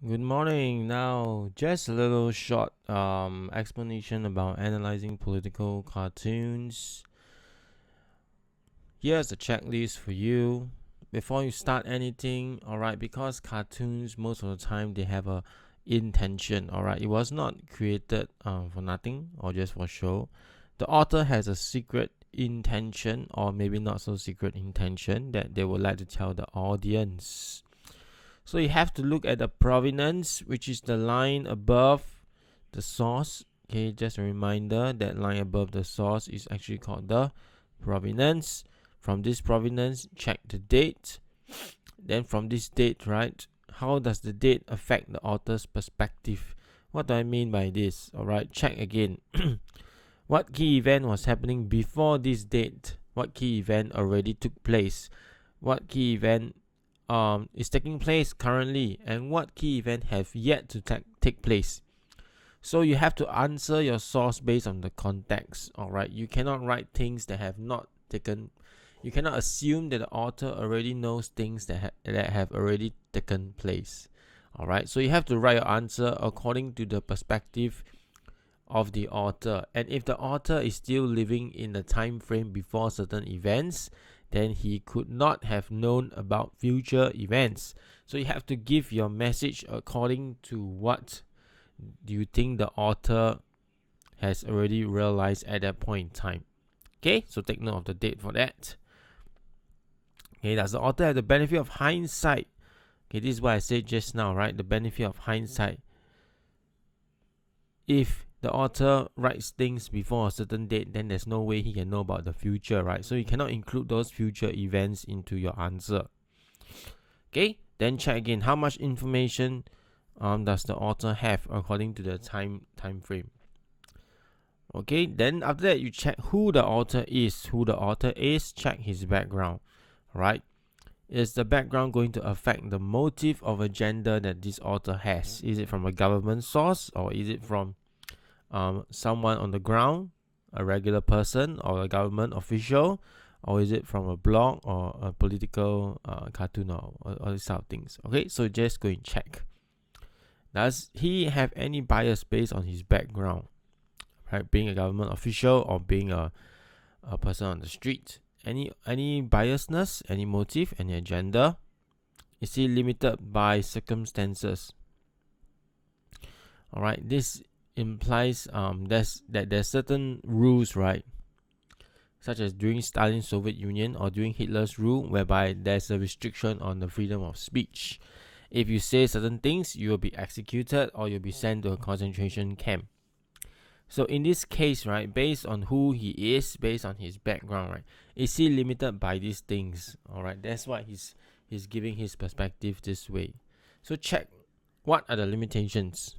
Good morning. Now, just a little short explanation about analyzing political cartoons. Here's a checklist for you before you start anything. All right, because cartoons most of the time they have a intention. All right, it was not created for nothing or just for show. The author has a secret intention, or maybe not so secret intention, that they would like to tell the audience. So you have to look at the provenance, which is the line above the source. Okay, just a reminder that line above the source is actually called the provenance. From this provenance, check the date. Then from this date, right, how does the date affect the author's perspective? What do I mean by this? All right, check again. What key event was happening before this date? What key event already took place? What key event is taking place currently, and what key event have yet to take place? So you have to answer your source based on the context. All right, you cannot write things that have not taken. You cannot assume that the author already knows things that have already taken place. All right, so you have to write your answer according to the perspective of the author. And if the author is still living in the time frame before certain events, then he could not have known about future events. So you have to give your message according to what do you think the author has already realized at that point in time. Okay, so take note of the date for that. Okay, does the author have the benefit of hindsight? Okay, this is what I said just now, right? The benefit of hindsight. If the author writes things before a certain date, then there's no way he can know about the future, right? So you cannot include those future events into your answer. Okay, then check again. How much information does the author have according to the time frame? Okay, then after that you check who the author is. Who the author is, check his background. Right? Is the background going to affect the motive of agenda that this author has? Is it from a government source, or is it from someone on the ground, a regular person, or a government official, or is it from a blog or a political cartoon, or all these sort of things? Okay, so just go and check. Does he have any bias based on his background, right? Being a government official or being a person on the street? Any biasness, any motive, any agenda? Is he limited by circumstances? All right, this implies there's certain rules, right? Such as during Stalin's Soviet Union or during Hitler's rule, whereby there's a restriction on the freedom of speech. If you say certain things, you will be executed or you'll be sent to a concentration camp. So in this case, right, based on who he is, based on his background, right, is he limited by these things? All right, that's why he's giving his perspective this way. So check what are the limitations.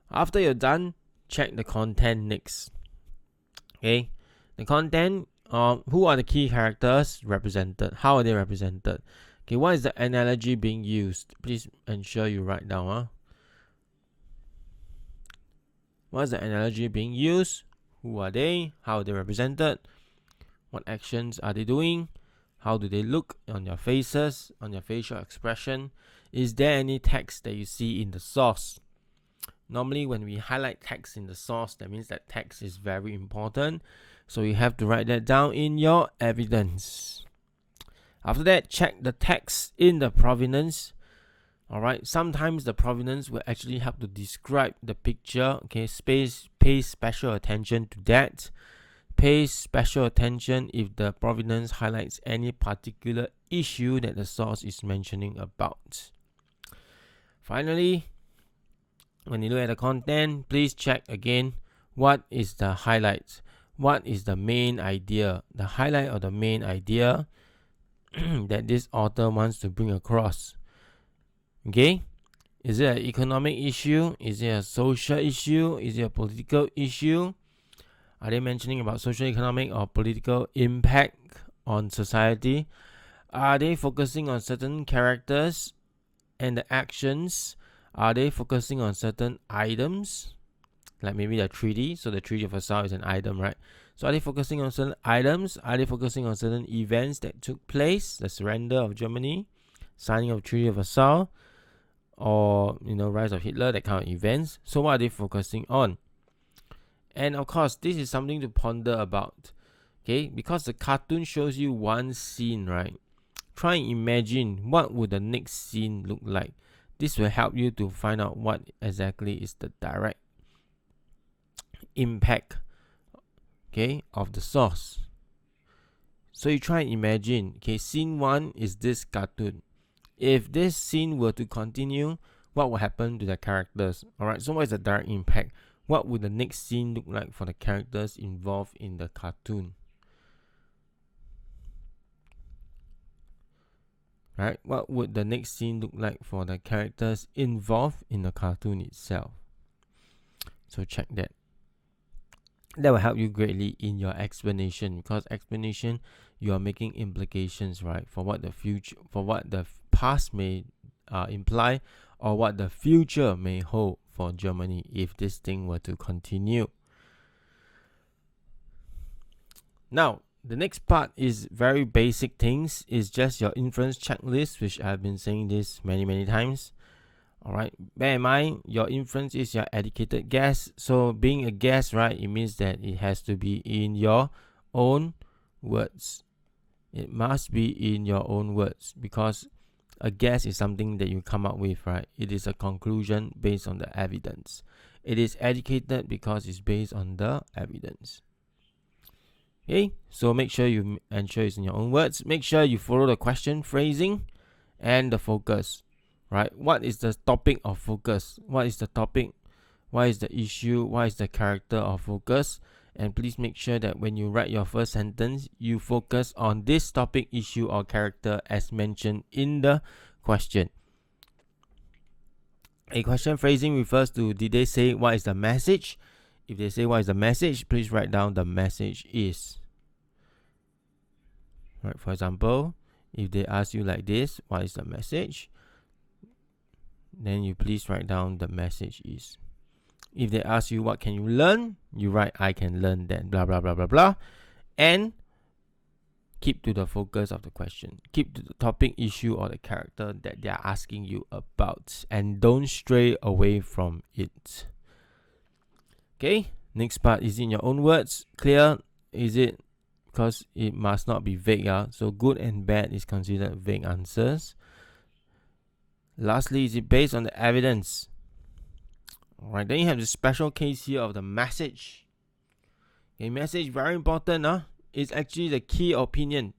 After you're done, check the content next. Okay, the content. Who are the key characters represented? How are they represented? Okay, what is the analogy being used? Please ensure you write down. What is the analogy being used? Who are they? How are they represented? What actions are they doing? How do they look on their faces, on their facial expression? Is there any text that you see in the source? Normally, when we highlight text in the source, that means that text is very important. So you have to write that down in your evidence. After that, check the text in the provenance. All right, sometimes the provenance will actually help to describe the picture. Okay, pay special attention to that. Pay special attention if the provenance highlights any particular issue that the source is mentioning about. Finally, when you look at the content, please check again what is the highlight. What is the main idea? The highlight of the main idea that this author wants to bring across. Okay, is it an economic issue? Is it a social issue? Is it a political issue? Are they mentioning about social, economic, or political impact on society? Are they focusing on certain characters and the actions? Are they focusing on certain items? Like maybe the treaty. So the Treaty of Versailles is an item, right? So are they focusing on certain items? Are they focusing on certain events that took place? The surrender of Germany, signing of Treaty of Versailles. or rise of Hitler, that kind of events. So what are they focusing on? And of course, this is something to ponder about. Okay, because the cartoon shows you one scene, right? Try and imagine what would the next scene look like. This will help you to find out what exactly is the direct impact, okay, of the source. So you try and imagine, okay, scene 1 is this cartoon. If this scene were to continue, what will happen to the characters? Alright, so what is the direct impact? What would the next scene look like for the characters involved in the cartoon? Right? What would the next scene look like for the characters involved in the cartoon itself? So check that. That will help you greatly in your explanation, because explanation, you are making implications, right, for what the future, for what the past may imply, or what the future may hold for Germany if this thing were to continue. Now, the next part is very basic things. It's just your inference checklist, which I've been saying this many times. Alright, bear in mind, your inference is your educated guess. So being a guess, right, it means that it has to be in your own words. It must be in your own words, because a guess is something that you come up with, right? It is a conclusion based on the evidence. It is educated because it's based on the evidence. Okay, so make sure you ensure it's in your own words. Make sure you follow the question phrasing and the focus. Right? What is the topic of focus? What is the topic? What is the issue? What is the character of focus? And please make sure that when you write your first sentence, you focus on this topic, issue, or character as mentioned in the question. A question phrasing refers to, did they say what is the message? If they say what is the message, please write down the message is. Right? For example, if they ask you like this, what is the message? Then you please write down the message is. If they ask you what can you learn, you write I can learn that, blah blah blah blah blah, and keep to the focus of the question. Keep to the topic, issue, or the character that they are asking you about, and don't stray away from it. Okay, next part is in your own words. Clear? Is it? Because it must not be vague. So good and bad is considered vague answers. Lastly, is it based on the evidence? Alright, then you have the special case here of the message. Okay, message, very important. It's actually the key opinion,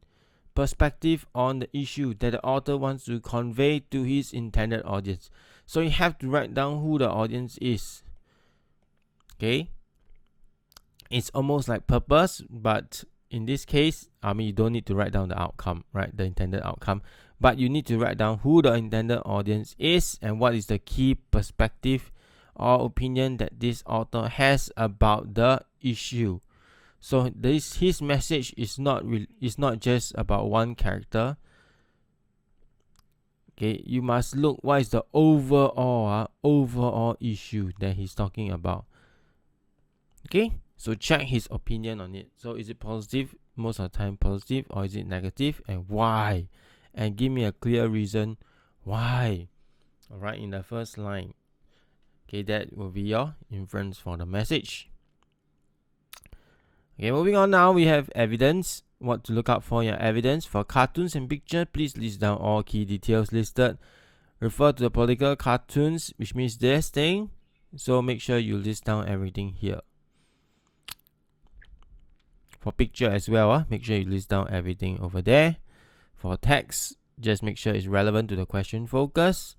perspective on the issue that the author wants to convey to his intended audience. So you have to write down who the audience is. Okay, it's almost like purpose, but in this case, you don't need to write down the outcome, right? The intended outcome. But you need to write down who the intended audience is and what is the key perspective or opinion that this author has about the issue. So his message is not just about one character. Okay, you must look what is the overall issue that he's talking about. Okay, so check his opinion on it. So is it positive? Most of the time positive, or is it negative, and why? And give me a clear reason why. Alright, in the first line. Okay, that will be your inference for the message. Okay, moving on now, we have evidence. What to look out for in your evidence. For cartoons and picture, please list down all key details listed. Refer to the political cartoons, which means this thing. So make sure you list down everything here. For picture as well, make sure you list down everything over there. For text, just make sure it's relevant to the question focus.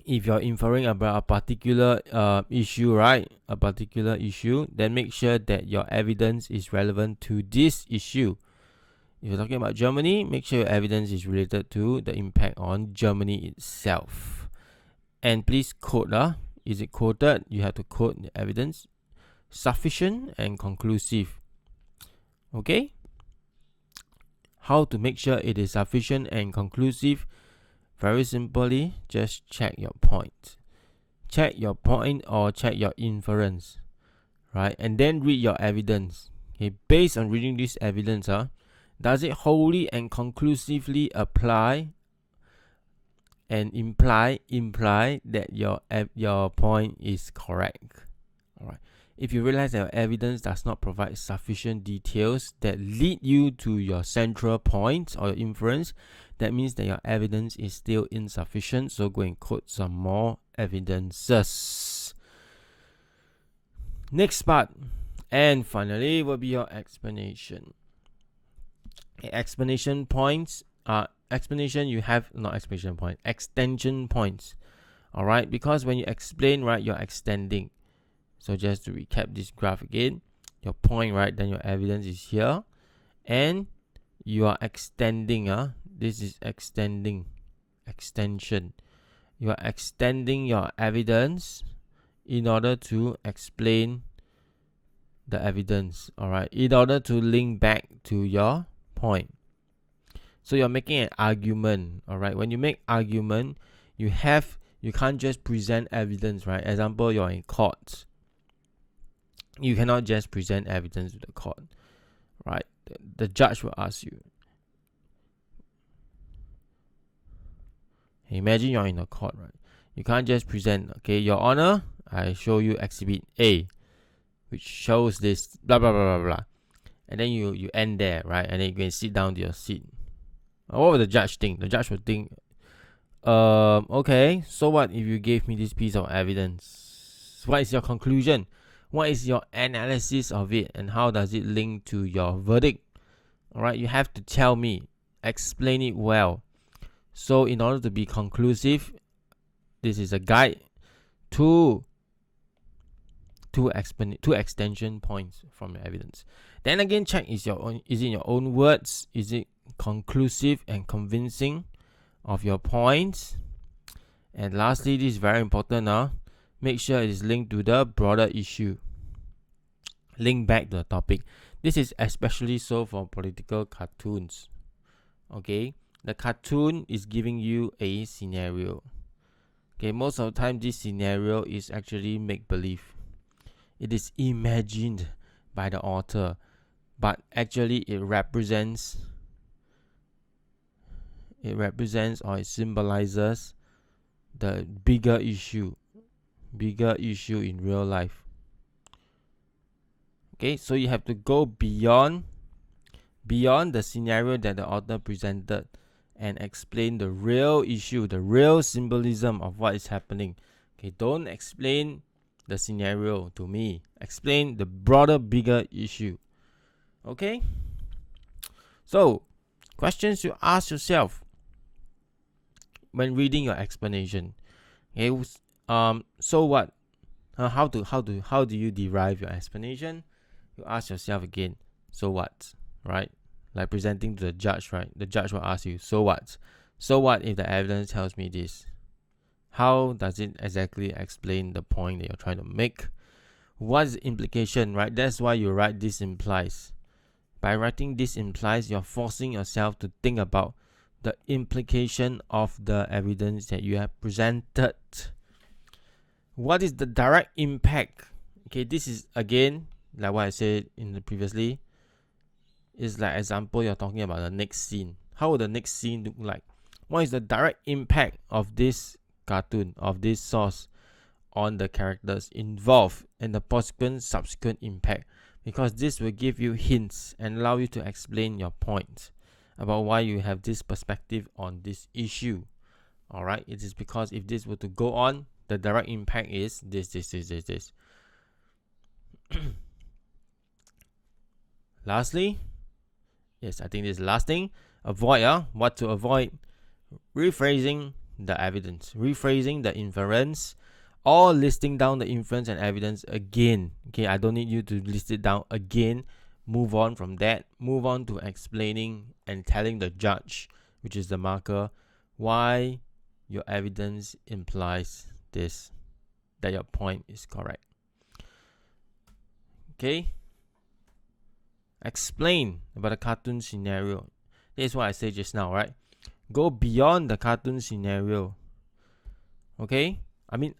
If you're inferring about a particular issue, right? A particular issue, then make sure that your evidence is relevant to this issue. If you're talking about Germany, make sure your evidence is related to the impact on Germany itself. And please quote. Is it quoted? You have to quote the evidence. Sufficient and conclusive. Okay? How to make sure it is sufficient and conclusive? Very simply, just check your point. Check your point or check your inference. Right? And then read your evidence. Okay, based on reading this evidence, does it wholly and conclusively apply and imply that your point is correct. All right. If you realize that your evidence does not provide sufficient details that lead you to your central point or your inference, that means that your evidence is still insufficient. So go and quote some more evidences. Next part, and finally, will be your explanation. Explanation points are extension points. All right, because when you explain, right, you're extending. So just to recap this graph again, your point, right, then your evidence is here, and you are extending. This is extension. You are extending your evidence in order to explain the evidence. All right, in order to link back to your point. So you're making an argument. All right, when you make argument, you can't just present evidence, right? Example, you're in court. You cannot just present evidence to the court, right? The judge will ask you. Imagine you're in a court, right? You can't just present, okay, Your Honor, I show you exhibit A, which shows this, blah, blah, blah, blah, blah. And then you end there, right? And then you can sit down to your seat. What will the judge think? The judge will think, okay, so what if you gave me this piece of evidence? What is your conclusion? What is your analysis of it, and how does it link to your verdict? All right, you have to tell me, explain it well. So in order to be conclusive, this is a guide to extension points from your evidence. Then again, check is it in your own words? Is it conclusive and convincing of your points? And lastly, this is very important. Make sure it is linked to the broader issue. Link back to the topic. This is especially so for political cartoons. Okay, the cartoon is giving you a scenario. Okay, most of the time this scenario is actually make-believe. It is imagined by the author, but actually it represents or it symbolizes the bigger issue in real life. Okay, so you have to go beyond the scenario that the author presented and explain the real issue, the real symbolism of what is happening. Okay, don't explain the scenario to me. Explain the broader, bigger issue. Okay? So, questions you ask yourself when reading your explanation. Okay, so what? How do you derive your explanation? You ask yourself again, so what? Right? Like presenting to the judge, right? The judge will ask you, so what? So what if the evidence tells me this? How does it exactly explain the point that you're trying to make? What's the implication, right? That's why you write this implies. By writing this implies, you're forcing yourself to think about the implication of the evidence that you have presented. What is the direct impact? Okay, this is again, like what I said in the previously, is like example you're talking about the next scene. How will the next scene look like? What is the direct impact of this cartoon, of this source on the characters involved, and the subsequent impact? Because this will give you hints and allow you to explain your point about why you have this perspective on this issue. Alright, it is because if this were to go on, the direct impact is this. Lastly, yes, I think this is the last thing. Avoid, what to avoid? Rephrasing the evidence, rephrasing the inference, or listing down the inference and evidence again. Okay, I don't need you to list it down again. Move on from that. Move on to explaining and telling the judge, which is the marker, why your evidence implies this, that your point is correct. Okay. Explain about the cartoon scenario. This is what I said just now, right? Go beyond the cartoon scenario. Okay? Avoid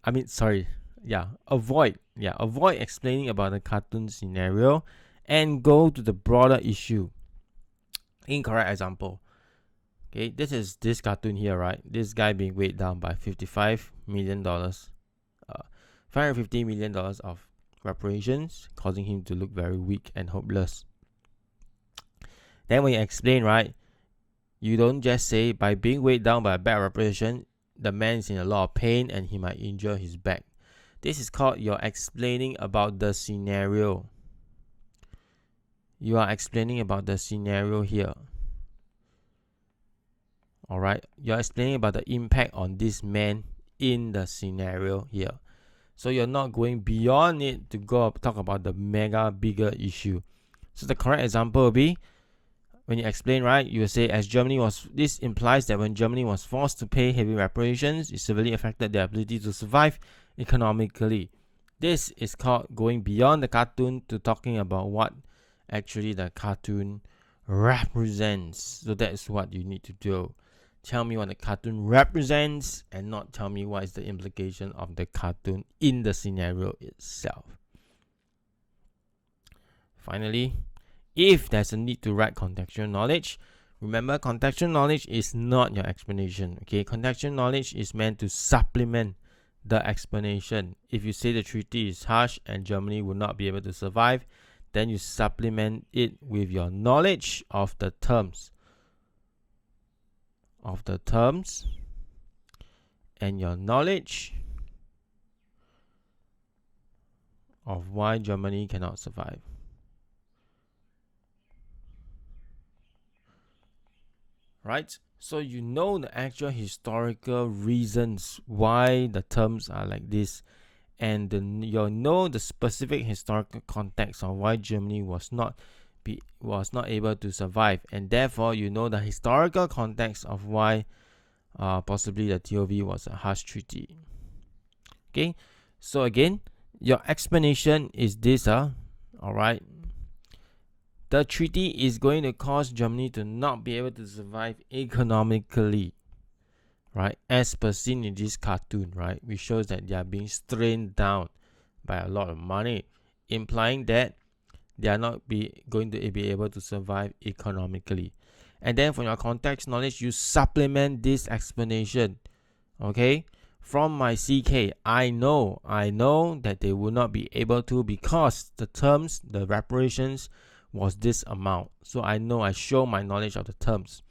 explaining about the cartoon scenario and go to the broader issue. Incorrect example. Okay, this is this cartoon here, right? This guy being weighed down by $55 million, $550 million of reparations, causing him to look very weak and hopeless. Then when you explain, right, you don't just say by being weighed down by a bad reparation, the man is in a lot of pain and he might injure his back. This is called you're explaining about the scenario. You are explaining about the scenario here. Alright, you're explaining about the impact on this man in the scenario here. So you're not going beyond it to go talk about the mega bigger issue. So the correct example will be, when you explain, right, you will say this implies that when Germany was forced to pay heavy reparations, it severely affected their ability to survive economically. This is called going beyond the cartoon to talking about what actually the cartoon represents. So that is what you need to do. Tell me what the cartoon represents and not tell me what is the implication of the cartoon in the scenario itself. Finally, if there's a need to write contextual knowledge, remember contextual knowledge is not your explanation. Okay, contextual knowledge is meant to supplement the explanation. If you say the treaty is harsh and Germany will not be able to survive, then you supplement it with your knowledge of the terms. And your knowledge of why Germany cannot survive. Right? So you know the actual historical reasons why the terms are like this, and you know the specific historical context of why Germany was not able to survive, and therefore you know the historical context of why possibly the TOV was a harsh treaty. Okay, so again, your explanation is this, all right. The treaty is going to cause Germany to not be able to survive economically, right? As per seen in this cartoon, right? Which shows that they are being strained down by a lot of money, implying that they are not going to be able to survive economically. And then from your context knowledge, you supplement this explanation, okay? From my CK, I know that they will not be able to because the terms, the reparations, was this amount. So I know, I show my knowledge of the terms.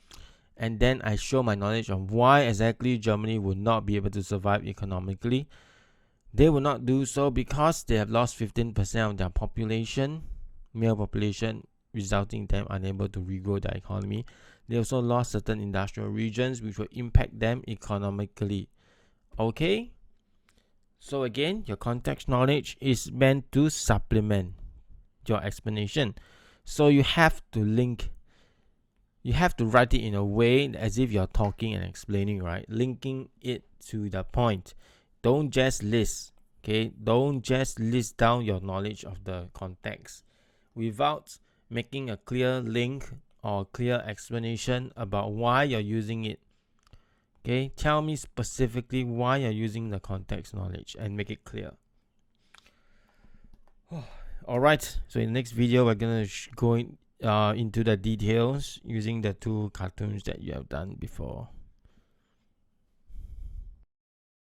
And then I show my knowledge of why exactly Germany would not be able to survive economically. They will not do so because they have lost 15% of their population, male population, resulting in them unable to regrow their economy. They also lost certain industrial regions which will impact them economically. Okay? So again, your context knowledge is meant to supplement your explanation. So you have to write it in a way as if you're talking and explaining, right? Linking it to the point. Don't just list, okay? Don't just list down your knowledge of the context without making a clear link or clear explanation about why you're using it. Okay? Tell me specifically why you're using the context knowledge and make it clear. Alright, so in the next video, we're going to go into the details using the two cartoons that you have done before.